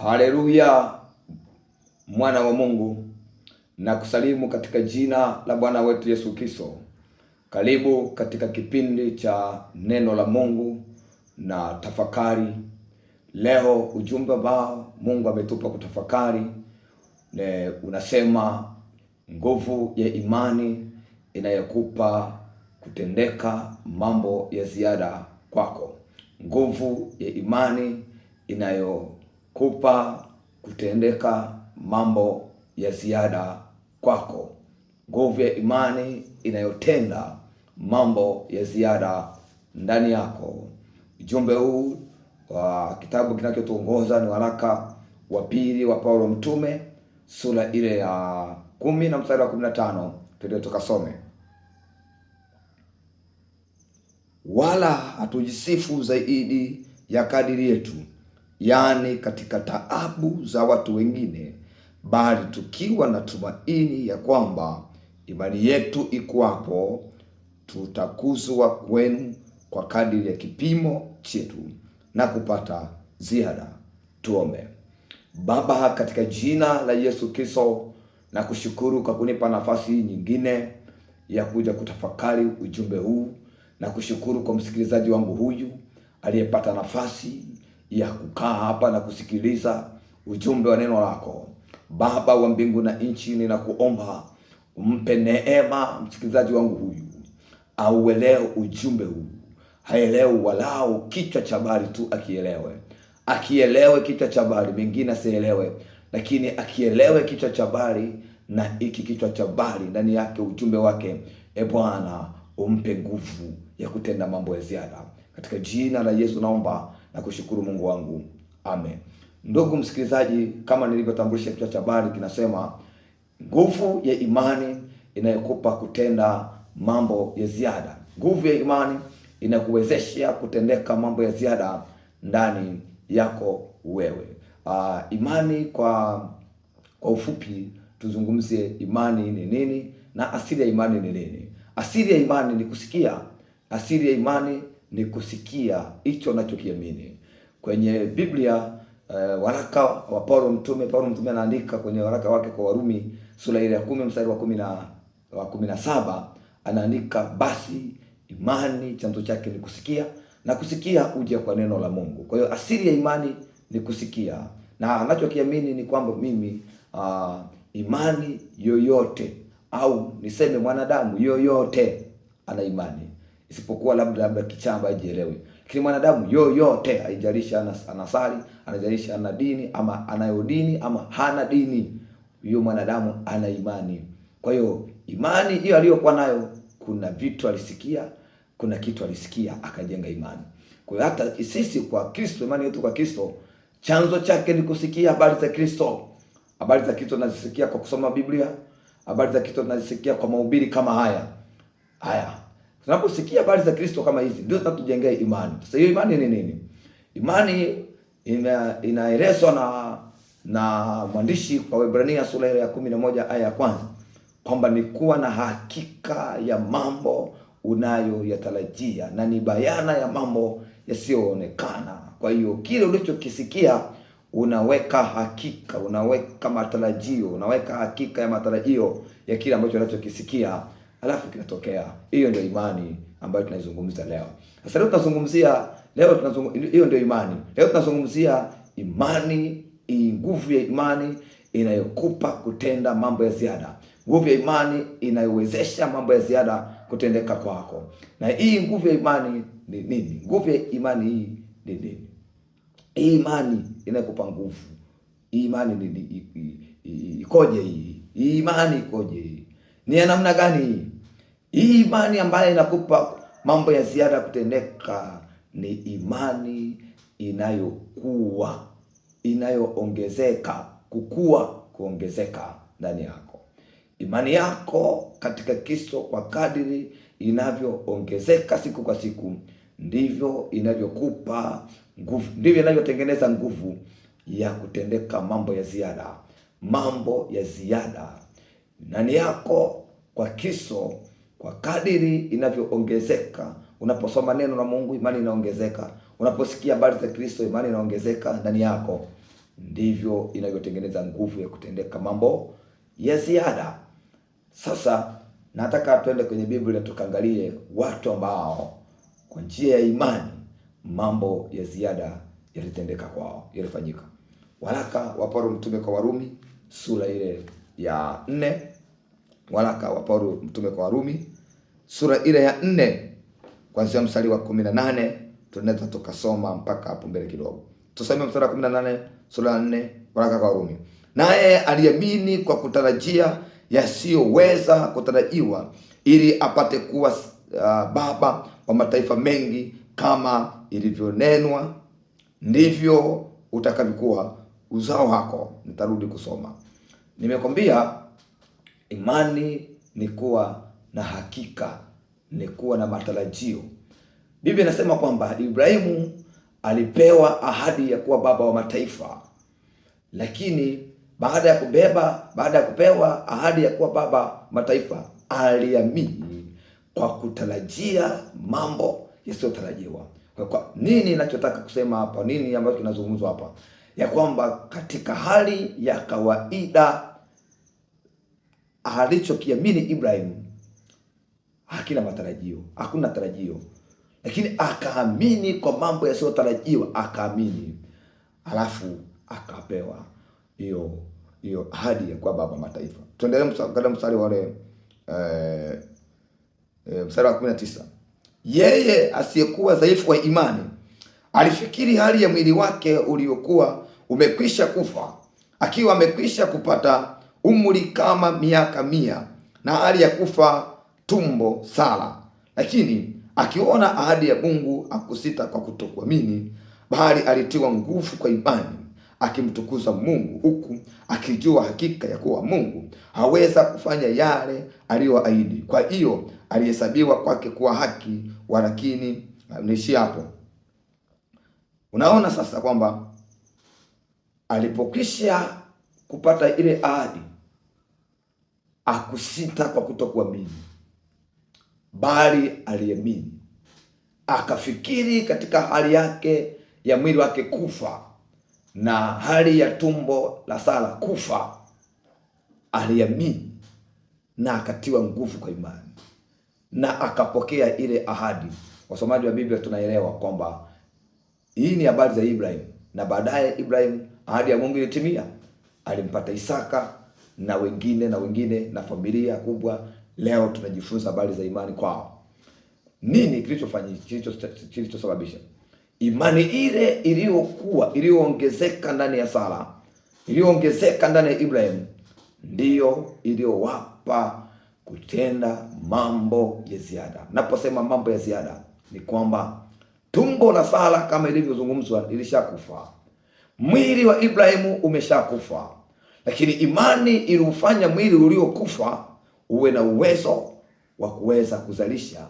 Haleluya, mwana wa Mungu, na kusalimu katika jina la Bwana wetu Yesu Kristo. Karibu katika kipindi cha neno la Mungu na tafakari. Leo ujumbe ambao Mungu ametupa kutafakari unasema nguvu ya imani inayokupa kutendeka mambo ya ziada kwako. Nguvu ya imani inayokupa kutendeka mambo ya ziada kwako. Nguvu ya imani inayotenda mambo ya ziada ndani yako. Ujumbe huu wa kitabu kinachotuongoza ni waraka wa pili wa Paulo mtume, sura ile ya 10 na mstari wa 15. Twende tukasome. Wala hatujisifu zaidi ya kadiri yetu, yaani katika taabu za watu wengine, bali tukiwa na tumaini ya kwamba imani yetu ikuwapo, tutakuzwa kwenu kwa kadiri ya kipimo chetu na kupata ziada. Tuombe. Baba, katika jina la Yesu Kristo, na kushukuru kwa kunipa nafasi nyingine ya kuja kutafakari ujumbe huu, na kushukuru kwa msikilizaji wangu huyu aliyepata nafasi ya kukaa hapa na kusikiliza ujumbe wa neno lako. Baba wa mbingu na nchi, ninakuomba umpe neema msikilizaji wangu huyu, auelewe ujumbe huu, haelewe walau kichwa cha habari tu, akielewe kichwa cha habari, mengine asielewe, lakini akielewe kichwa cha habari, na hiki kichwa cha habari ndani yake ujumbe wake, Bwana umpe nguvu ya kutenda mambo ya ziada. Katika jina la Yesu naomba na kushukuru Mungu wangu, amen. Ndugu msikilizaji, kama nilivyotambulisha, kichwa cha habari kinasema nguvu ya imani inayokupa kutenda mambo ya ziada. Nguvu ya imani inakuwezesha kutendeka mambo ya ziada ndani yako wewe. Imani kwa ufupi tuzungumzie imani ni nini na asili ya imani ni nini. Asili ya imani ni kusikia. Asili ya imani ni kusikia hicho unachokiamini. Kwenye Biblia, waraka wa Paulo mtume anaandika kwenye waraka wake kwa Warumi sura ile ya 10 mstari wa 17, anaandika, basi imani chanzo chake ni kusikia, na kusikia huja kwa neno la Mungu. Kwa hiyo asili ya imani ni kusikia, na anachokiamini ni kwamba mimi imani yoyote, au niseme mwanadamu yoyote ana imani, isipokuwa labda kichamba hajielewi. Lakini mwanadamu yoyote, haijalishi anasali, anajalisha ana dini ama anayo dini ama hana dini, huyo mwanadamu ana imani. Kwa hiyo imani hiyo aliyokuwa nayo, kuna vitu alisikia, kuna kitu alisikia akajenga imani. Kwa hiyo hata sisi kwa Kristo, imani yetu kwa Kristo, chanzo chake ni kusikia habari za Kristo. Habari za Kristo tunazisikia kwa kusoma Biblia. Habari za Kristo tunazisikia kwa mahubiri kama haya. Tunaposikia habari za Kristo kama hizi, ndio zinatujengea imani. Sasa hiyo imani ni nini? Imani inaelezwa na mwandishi kwa Waebrania sura ya 11 aya ya kwanza, kwamba ni kuwa na hakika ya mambo unayoyatarajia, na ni bayana ya mambo yasiyoonekana. Kwa hiyo kile ulichokisikia unaweka hakika, unaweka matarajio, unaweka hakika ya matarajio ya kile ambacho unachokisikia, alafu kinatokea. Hiyo ndio imani ambayo tunaizungumza leo. Sasa hiyo ndio imani. Leo tunazungumzia imani, nguvu ya imani inayokupa kutenda mambo ya ziada. Nguvu ya imani inayowezesha mambo ya ziada kutendeka kwako. Na hii nguvu ya imani ni nini? Nguvu ya imani hii ni nini? Hii imani inayokupa nguvu. Hii imani ikoje hii? Hii imani ikoje hii? Ni ya namna gani hii? Hii imani ambayo inakupa mambo ya ziada kutendeka ni imani inayokuwa, inayoongezeka, kuongezeka ndani yako. Imani yako katika Kristo kwa kadiri inavyoongezeka siku kwa siku, ndivyo inavyokupa nguvu, ndivyo inavyotengeneza nguvu ya kutendeka mambo ya ziada. Mambo ya ziada ndani yako kwa Kristo, kwa kadiri inavyoongezeka. Unaposoma neno la Mungu, imani inaongezeka. Unaposikia habari za Kristo, imani inaongezeka ndani yako. ndivyo inavyotengeneza nguvu ya kutendeka mambo ya ziada. Sasa nataka tuende kwenye Biblia tukaangalie watu ambao kwa njia ya imani mambo ya ziada yalitendeka kwao, yalifanyika. Waraka wa Paulo mtume kwa Warumi sura ile ya 4. Waraka wa Paulo mtume kwa Warumi sura ile ya 4 kuanzia mstari wa 18 tunaweza tukasoma mpaka hapo mbele kidogo. Tusome mstari wa 18 sura ya 4 waraka kwa Warumi. Naye aliamini kwa kutarajia yasiyoweza kutarajiwa, ili apate kuwa baba wa mataifa mengi, kama ilivyonenwa, ndivyo utakavyokuwa uzao wako. Nitarudi kusoma. Nimekwambia imani ni kuwa na hakika, ni kuwa na matarajio. Biblia inasema kwamba Ibrahimu alipewa ahadi ya kuwa baba wa mataifa, lakini baada ya kupewa ahadi ya kuwa baba mataifa, aliamini kwa kutarajia mambo yasiyotarajiwa. Kwa nini ninachotaka kusema hapa, nini ambacho kinazungumzwa hapa, ya kwamba katika hali ya kawaida alichokiamini Ibrahimu hakina matarajio, hakuna tarajio, lakini akaamini kwa mambo yasiyotarajiwa, akaamini, alafu akapewa hiyo ahadi ya kuwa baba mataifa. Tuendelee mstari wale mstari wa 19. Yeye asiyekuwa dhaifu wa imani alifikiri hali ya mwili wake uliokuwa umekwisha kufa, akiwa amekwisha kupata umri kama miaka 100, na hali ya kufa tumbo sala. Lakini akiona ahadi ya Mungu akusita kwa kutokuamini, bali alitiwa nguvu kwa imani, akimtukuza Mungu, huku akijua hakika ya kuwa Mungu haweza kufanya yale aliyoahidi. Kwa hiyo alihesabiwa kwake kuwa haki. Walakini niishi hapo. Unaona sasa kwamba alipokwisha kupata ile ahadi, akusita kwa kutokuamini, bali aliamini. Akafikiri katika hali yake ya mwili wake kufa na hali ya tumbo la sala kufa, aliamini na akatiwa nguvu kwa imani na akapokea ile ahadi. Wasomaji wa Biblia tunaelewa kwamba hii ni habari za Ibrahim, na baadaye Ibrahim ahadi ya Mungu ilitimia, alimpata Isaka na wengine na familia kubwa. Leo tunajifunza habari za imani kwao. Nini kilichosababisha imani ile iliyoongezeka ndani ya Sara, iliyoongezeka ndani ya Ibrahim, ndiyo iliyowapa kutenda mambo ya ziada. Naposema mambo ya ziada ni kwamba tumbo la Sara kama ilivyozungumzwa lilishakufa, mwili wa Ibrahimu umeshakufa, lakini imani iliufanya mwili uliokufa uwe na uwezo wa kuweza kuzalisha.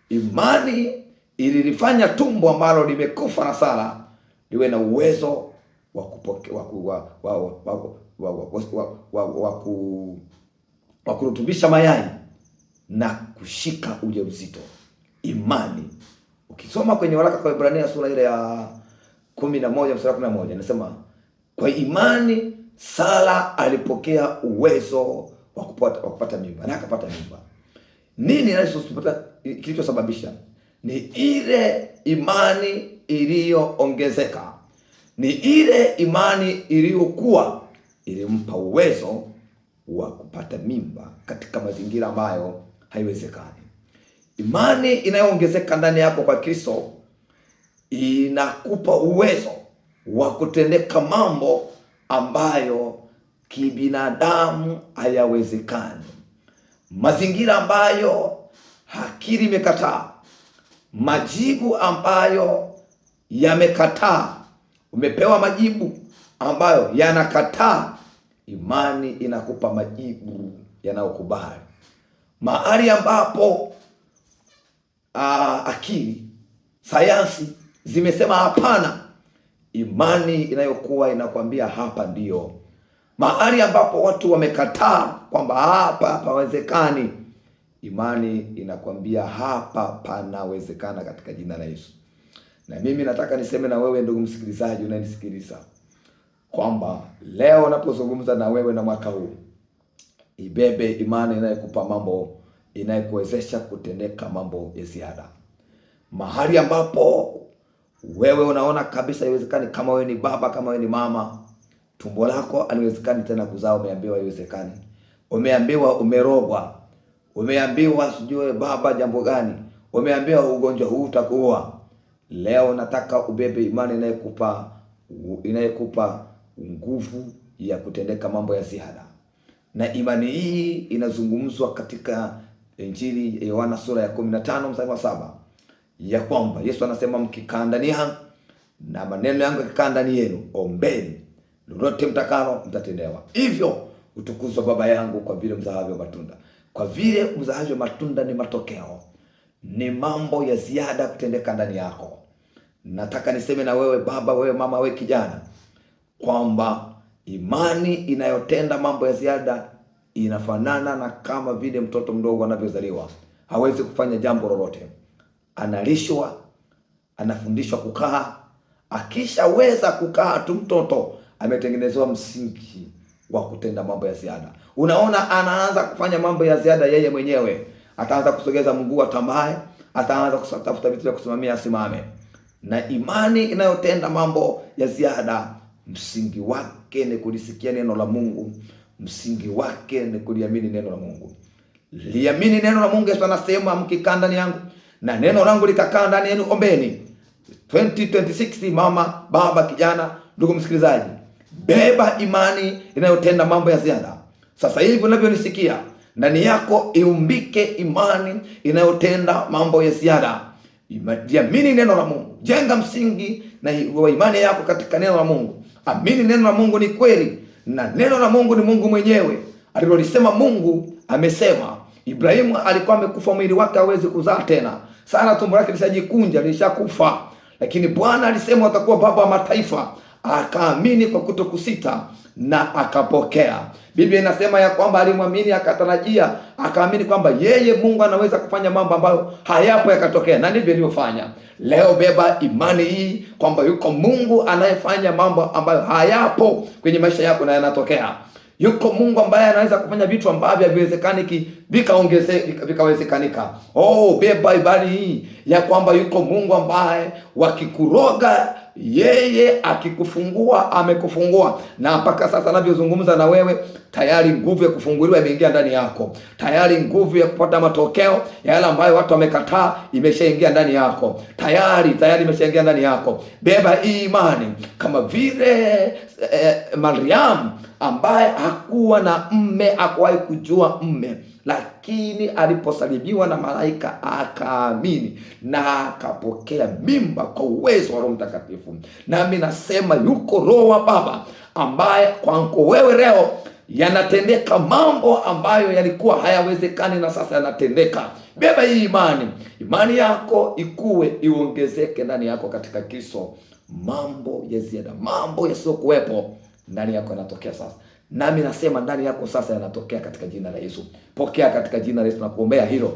Imani ililifanya tumbo ambalo limekufa na Sara liwe na uwezo wa kurutubisha mayai na kushika ujauzito. Imani. Ukisoma kwenye waraka kwa Ibrania sura ile ya 11 mstari 11 inasema, kwa imani Sara alipokea uwezo wa kupata mimba na akapata mimba. Nini kilichosababisha? Ni ile imani iliyoongezeka, ni ile imani iliyokuwa ilimpa uwezo wa kupata mimba katika mazingira ambayo haiwezekani. Imani inayoongezeka ndani yako kwa Kristo inakupa uwezo wa kutendeka mambo ambayo kibinadamu hayawezekani, mazingira ambayo akili imekataa, majibu ambayo yamekataa. Umepewa majibu ambayo yanakataa, imani inakupa majibu yanayokubali. Mahali ambapo akili, sayansi zimesema hapana, imani inayokuwa inakwambia hapa ndio. Mahali ambapo watu wamekataa kwamba hapa hapawezekani, imani inakwambia hapa panawezekana katika jina la Yesu. Na mimi nataka niseme na wewe ndugu msikilizaji unanisikiliza, kwamba leo napozungumza na wewe na mwaka huu, ibebe imani inayokupa mambo, inayokuwezesha kutendeka mambo ya ziada. Mahali ambapo wewe unaona kabisa haiwezekani, kama wewe ni baba, kama wewe ni mama, tumbo lako haliwezekani tena kuzaa, umeambiwa haiwezekani, umeambiwa umerogwa, umeambiwa sijue baba jambo gani, umeambiwa ugonjwa huu utakuua. Leo nataka ubebe imani inayokupa nguvu ya kutendeka mambo ya ziada. Na imani hii inazungumzwa katika Injili ya Yohana sura ya 15 mstari wa 7, ya kwamba Yesu anasema, mkikaa ndani yangu na maneno yangu yakikaa ndani yenu, ombeni lolote mtakalo mtatendewa. Hivyo utukuzwe Baba yangu kwa vile mzaavyo matunda. Kwa vile mzaavyo matunda ni matokeo, ni mambo ya ziada kutendeka ndani yako. Nataka niseme na wewe baba, wewe mama, wewe kijana, kwamba imani inayotenda mambo ya ziada inafanana na kama vile mtoto mdogo anavyozaliwa. Hawezi kufanya jambo lolote, analishwa, anafundishwa kukaa. Akishaweza kukaa tu, mtoto ametengenezewa msingi wa kutenda mambo ya ziada. Unaona, anaanza kufanya mambo ya ziada yeye mwenyewe. Ataanza kusogeza mguu atambaye, ataanza kutafuta vitu vya kusimamia asimame. Na imani inayotenda mambo ya ziada, msingi wake ni kulisikia neno la Mungu, msingi wake ni kuliamini neno la Mungu. Liamini neno la Mungu. Yesu anasema, mkikaa ndani yangu na neno langu likakaa ndani yenu, ombeni. 2026, mama, baba, kijana, ndugu msikilizaji, beba imani inayotenda mambo ya ziada. Sasa hivi unavyonisikia, ndani yako iumbike imani inayotenda mambo ya ziada. Amini neno la Mungu, jenga msingi na imani yako katika neno la Mungu. Amini neno la Mungu ni kweli, na neno la Mungu ni Mungu mwenyewe. Alilolisema Mungu amesema. Ibrahimu alikuwa amekufa, mwili wake hawezi kuzaa tena. Sara tumbo lake lishajikunja, lishakufa. Lakini Bwana alisema watakuwa baba wa mataifa. Akaamini kwa kutokusita na akapokea. Biblia inasema ya kwamba alimwamini, akatarajia, akaamini kwamba yeye Mungu anaweza kufanya mambo ambayo hayapo yakatokea, na ndivyo alivyofanya. Leo beba imani hii kwamba yuko Mungu anayefanya mambo ambayo hayapo kwenye maisha yako na yanatokea. Yuko Mungu ambaye anaweza kufanya vitu ambavyo haviwezekaniki vikawezekanika. Beba ibari hii ya kwamba yuko Mungu ambaye wakikuroga, yeye akikufungua amekufungua. Na mpaka sasa navyozungumza na wewe, tayari nguvu ya kufunguliwa imeingia ndani yako. Tayari nguvu ya kupata matokeo yale ambayo watu wamekataa imeshaingia ndani yako. Tayari imeshaingia ndani yako. Beba hii imani kama vile Mariam ambaye hakuwa na mme, hakuwahi kujua mme, lakini aliposalimiwa na malaika akaamini na akapokea mimba kwa uwezo wa Roho Mtakatifu. Nami nasema yuko Roho wa Baba ambaye kwako wewe leo yanatendeka mambo ambayo yalikuwa hayawezekani na sasa yanatendeka. Beba hii imani. Imani yako ikue, iongezeke ndani yako katika Kristo. Mambo ya ziada, mambo yasiyokuwepo ndani yako yanatokea sasa. Nami nasema ndani yako sasa yanatokea katika jina la Yesu. Pokea katika jina la Yesu na kuombea hilo.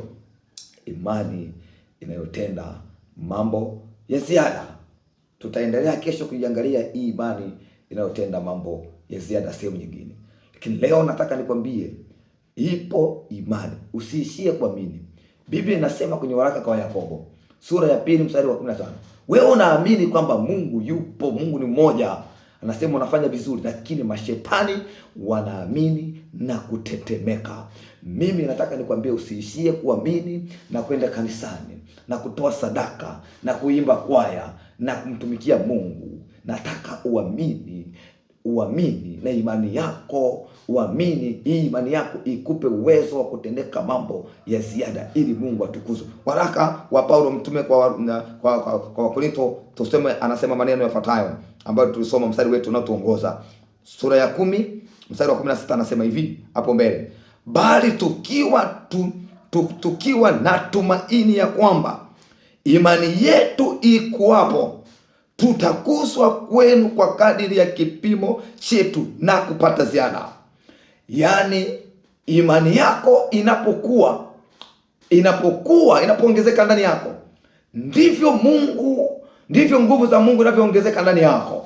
Imani inayotenda mambo ya ziada. Tutaendelea kesho kuiangalia hii imani inayotenda mambo ya ziada sehemu nyingine. Lakini leo nataka nikwambie, ipo imani. Usiishie kuamini. Biblia inasema kwenye waraka kwa Yakobo sura ya 2 mstari wa 15. Wewe unaamini kwamba Mungu yupo, Mungu ni mmoja. Anasema unafanya vizuri, lakini mashetani wanaamini na kutetemeka. Mimi nataka nikwambie, usiishie kuamini na kwenda kanisani na kutoa sadaka na kuimba kwaya na kumtumikia Mungu. Nataka uamini na imani yako, uamini hii imani yako ikupe uwezo wa kutendeka mambo ya ziada ili Mungu atukuzwe. Waraka wa Paulo mtume kwa Wakorintho, tuseme, anasema maneno yafuatayo ambayo tulisoma mstari wetu unaotuongoza. Sura ya 10 mstari wa 16 anasema hivi hapo mbele: bali tukiwa na tumaini ya kwamba imani yetu ikuwapo, tutakuzwa kwenu kwa kadiri ya kipimo chetu na kupata ziada. Yaani imani yako inapoongezeka ndani yako, ndivyo nguvu za Mungu inavyoongezeka ndani yako.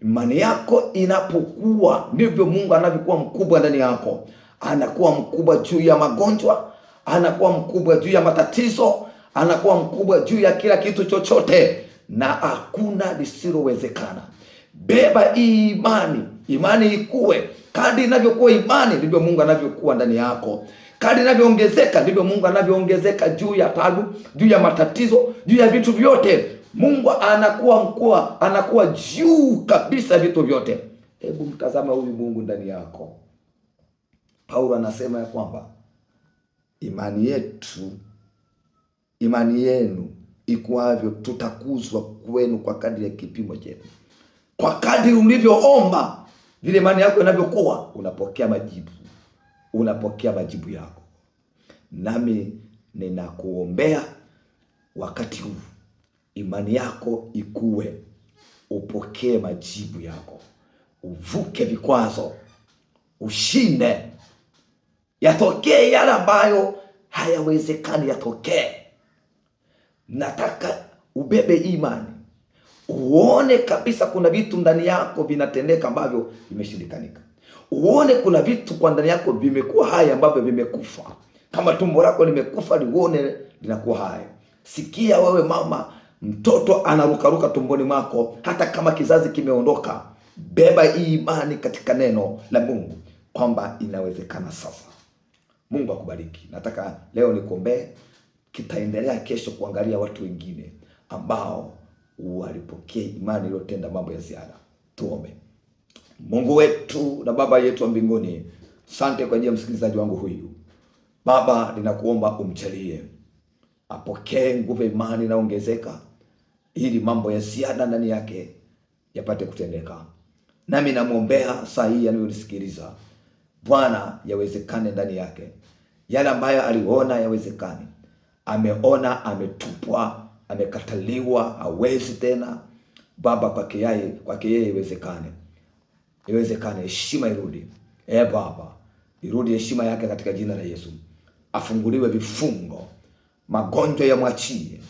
Imani yako inapokuwa, ndivyo Mungu anavyokuwa mkubwa ndani yako. Anakuwa mkubwa juu ya magonjwa, anakuwa mkubwa juu ya matatizo, anakuwa mkubwa juu ya kila kitu chochote, na hakuna lisilowezekana. Beba hii imani, imani ikue. Kadri inavyokuwa imani, ndivyo Mungu anavyokuwa ndani yako. Kadri inavyoongezeka, ndivyo Mungu anavyoongezeka juu ya taabu, juu ya matatizo, juu ya vitu vyote. Mungu anakuwa juu kabisa vitu vyote. Hebu mtazama huyu Mungu ndani yako. Paulo anasema ya kwamba imani yetu, imani yenu ikuavyo, tutakuzwa kwenu kwa kadri ya kipimo chenu. Kwa kadri ulivyoomba, vile imani yako inavyokuwa, unapokea majibu. Unapokea majibu yako. Nami ninakuombea wakati huu imani yako ikue, upokee majibu yako, uvuke vikwazo, ushinde, yatokee yale ambayo hayawezekani yatokee. Nataka ubebe imani, uone kabisa kuna vitu ndani yako vinatendeka ambavyo vimeshindikanika. Uone kuna vitu kwa ndani yako vimekuwa hai ambavyo vimekufa. Kama tumbo lako limekufa, lione linakuwa hai. Sikia wewe mama, mtoto anarukaruka tumboni mwako, hata kama kizazi kimeondoka. Beba hii imani katika neno la Mungu kwamba inawezekana sasa. Mungu akubariki. Nataka leo nikuombee. Kitaendelea kesho kuangalia watu wengine ambao walipokea imani iliyotenda mambo ya ziada. Tuombe. Mungu wetu na Baba yetu wa mbinguni, asante kwa ajili ya msikilizaji wangu huyu. Baba, ninakuomba umjalie apokee nguvu ya imani inaongezeka, ili mambo ya ziada ndani yake yapate kutendeka. Nami namuombea saa hii anayonisikiliza, Bwana, yawezekane ndani yake. Yale ambayo aliona yawezekane, ameona ametupwa, amekataliwa, hawezi tena. Baba, kwake yeye iwezekane. Iwezekane, heshima irudi. Baba, irudi heshima yake katika jina la Yesu. Afunguliwe vifungo, magonjwa yamwachie,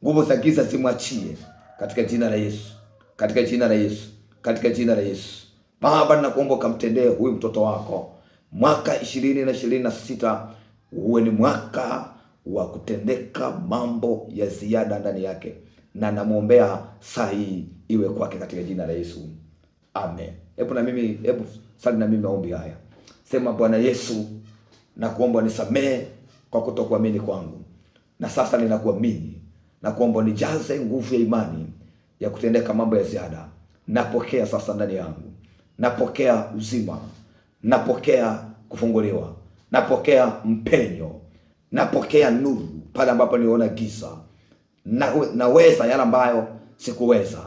nguvu za giza zimwachie katika jina la Yesu. Katika jina la Yesu. Katika jina la Yesu. Baba, ninakuomba ukamtendee huyu mtoto wako. Mwaka 2026 uwe ni mwaka wa kutendeka mambo ya ziada ndani yake, na namuombea saa hii iwe kwake katika jina la Yesu. Amen. Hebu sali na mimi maombi haya. Sema: Bwana Yesu, nakuomba nisamehe kwa kutokuamini kwangu, na sasa ninakuamini. Nakuomba nijaze nguvu ya imani ya kutendeka mambo ya ziada. Napokea sasa ndani yangu. Napokea uzima. Napokea kufunguliwa. Napokea mpenyo. Napokea nuru pale ambapo niona giza. Naweza yale ambayo sikuweza.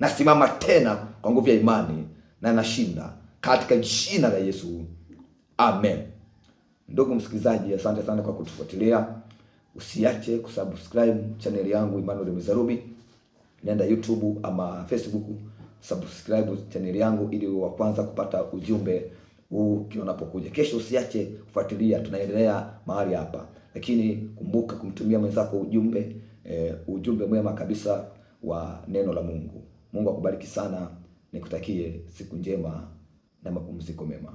Nasimama tena kwa nguvu ya imani na nashinda katika jina la Yesu. Amen. Ndugu msikilizaji, asante sana kwa kutufuatilia. Usiache kusubscribe channel yangu Emmanuel Mizarubi. Nenda YouTube ama Facebook, subscribe channel yangu ili wa kwanza kupata ujumbe huu kionapokuja. Kesho usiache kufuatilia, tunaendelea mahali hapa. Lakini kumbuka kumtumia mwenzako ujumbe mwema kabisa wa neno la Mungu. Mungu akubariki sana. Nikutakie siku njema na mapumziko mema.